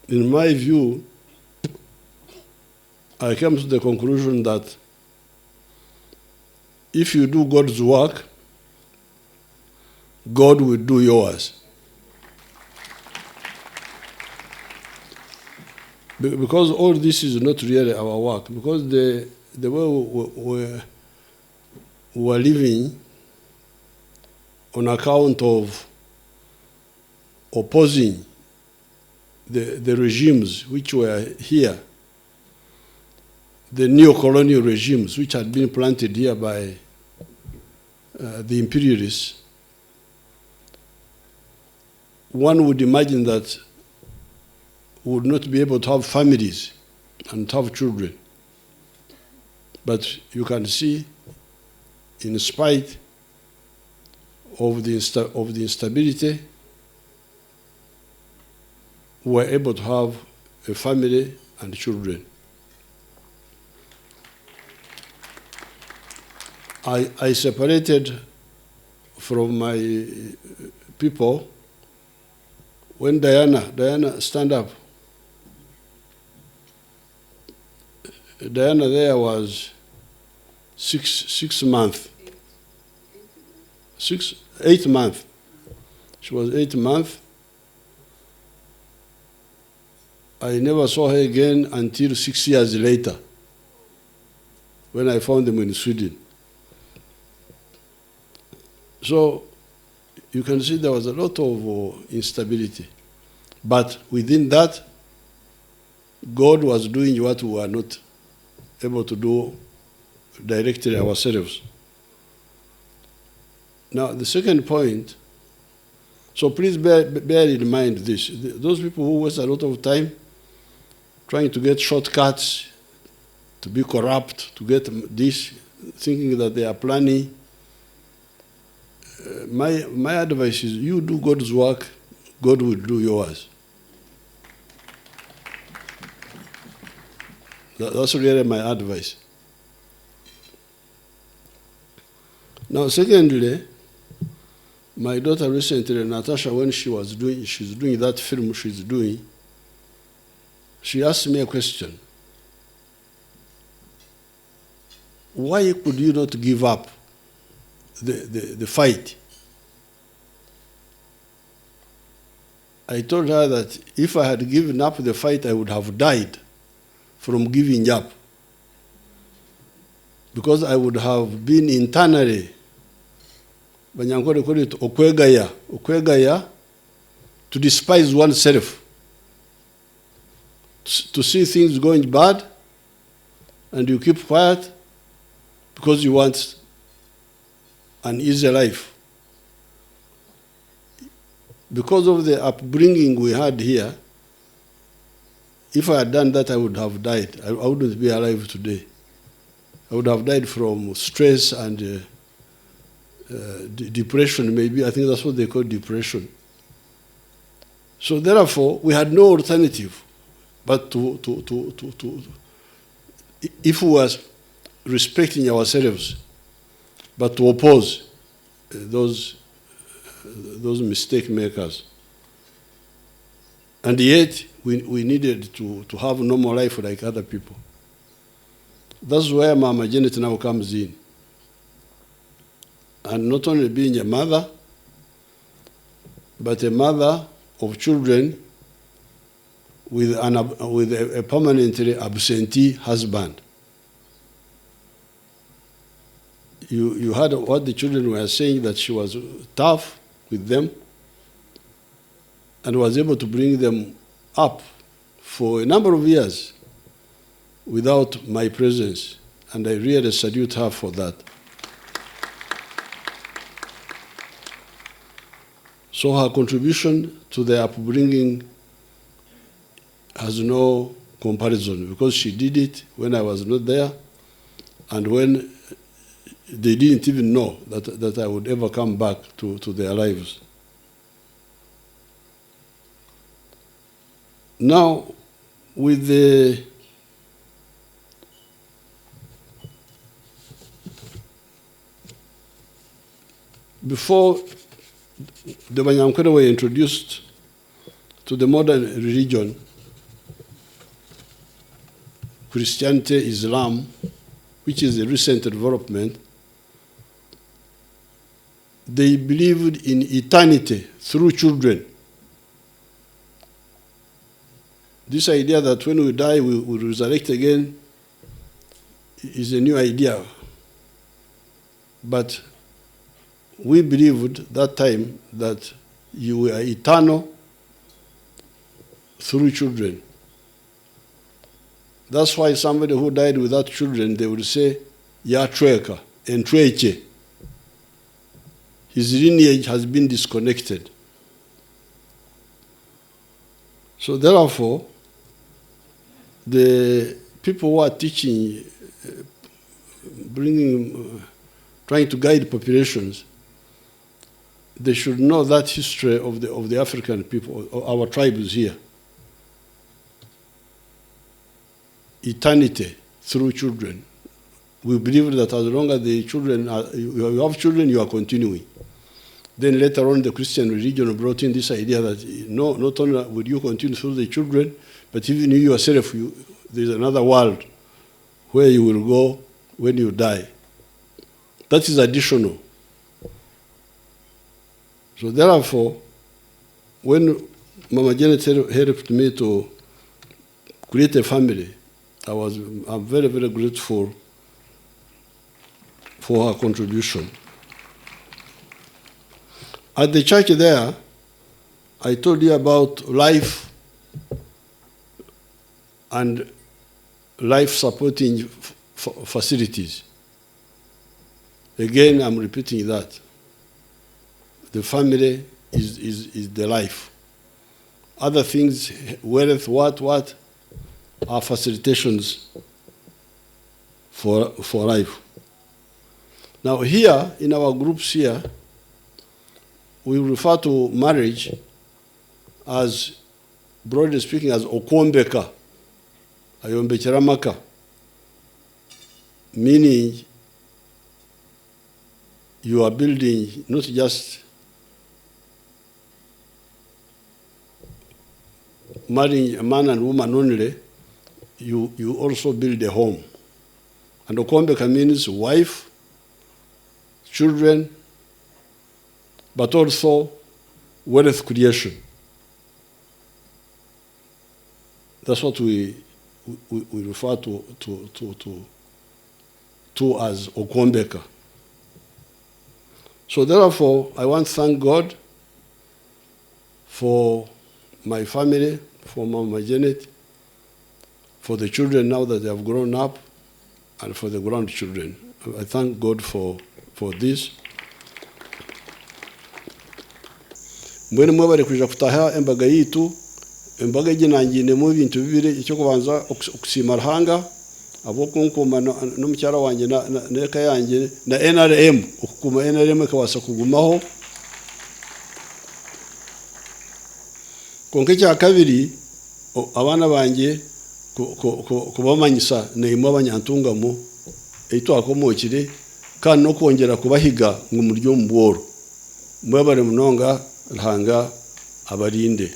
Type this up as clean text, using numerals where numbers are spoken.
in my view, I came to the conclusion that if you do God's work, God will do yours. Because all this is not really our work, because the way we are living on account of opposing the regimes which were here, the neo-colonial regimes which had been planted here by the imperialists, one would imagine that we would not be able to have families and to have children. But you can see, in spite of the instability, we were able to have a family and children. I separated from my people when Diana, stand up. Diana there was 6 months. 8 months. She was 8 months. I never saw her again until 6 years later, when I found them in Sweden. So you can see there was a lot of instability. But within that, God was doing what we were not able to do directly ourselves. Now, the second point, so please bear in mind this. Those people who waste a lot of time trying to get shortcuts, to be corrupt, to get this, thinking that they are planning, my advice is you do God's work, God will do yours. That's really my advice. Now, secondly, my daughter recently, Natasha, when she's doing that film she's doing, she asked me a question. Why could you not give up the fight? I told her that if I had given up the fight, I would have died from giving up, because I would have been internally, Banyankole call it okwegaya, to despise oneself, to see things going bad, and you keep quiet because you want an easy life. Because of the upbringing we had here, if I had done that, I would have died. I wouldn't be alive today. I would have died from stress and depression, maybe. I think that's what they call depression. So therefore, we had no alternative but if we were respecting ourselves, but to oppose those mistake makers. And yet, we needed to have normal life like other people. That's where Mama Janet now comes in. And not only being a mother, but a mother of children with a permanently absentee husband. You heard what the children were saying, that she was tough with them and was able to bring them up for a number of years without my presence. And I really salute her for that. So her contribution to the upbringing has no comparison, because she did it when I was not there, and when they didn't even know that I would ever come back to their lives. Now, with the before the Banyankole were introduced to the modern religion, Christianity, Islam, which is a recent development, they believed in eternity through children. This idea that when we die, we will resurrect again is a new idea. But we believed that time that you were eternal through children. That's why somebody who died without children, they would say, Ya Tweka, and Tweche. His lineage has been disconnected. So therefore, the people who are teaching, trying to guide populations, they should know that history of the African people, our tribes here. Eternity through children. We believe that as long as the children you have children, you are continuing. Then later on, the Christian religion brought in this idea that no, not only will you continue through the children, but even you yourself, there's another world where you will go when you die. That is additional. So therefore, when Mama Janet helped me to create a family, I'm very, very grateful for her contribution. At the church there, I told you about life and life-supporting facilities. Again, I'm repeating that. The family is the life. Other things, wealth, what, are facilitations for life. Now here, in our groups here, we refer to marriage as, broadly speaking, as okombeka, ayombekeramaka, meaning you are building not just marrying a man and woman only, you also build a home. And okombeka means wife, children, but also wealth creation. That's what we refer to as okombeka. So therefore, I want to thank God for my family, for Mama Janet, for the children now that they have grown up, and for the grandchildren. I thank God for this. Mwene mwebale kuja kutaha embaga yitu, embaga ginangine mu bintu bibiri, icyo kubanza okusima Ruhanga, abo kunkuma n'umucyara wanjye n'eka yanjye na NRM, okukuma NRM kawasa kugumaho. Konke cya kabiri, abana banjye kubamanyisa neyimo abanyantungamo eito akomokire kandi no kongera kubahiga ngo muryo mboro mwebale munonga Ruhanga abarinde.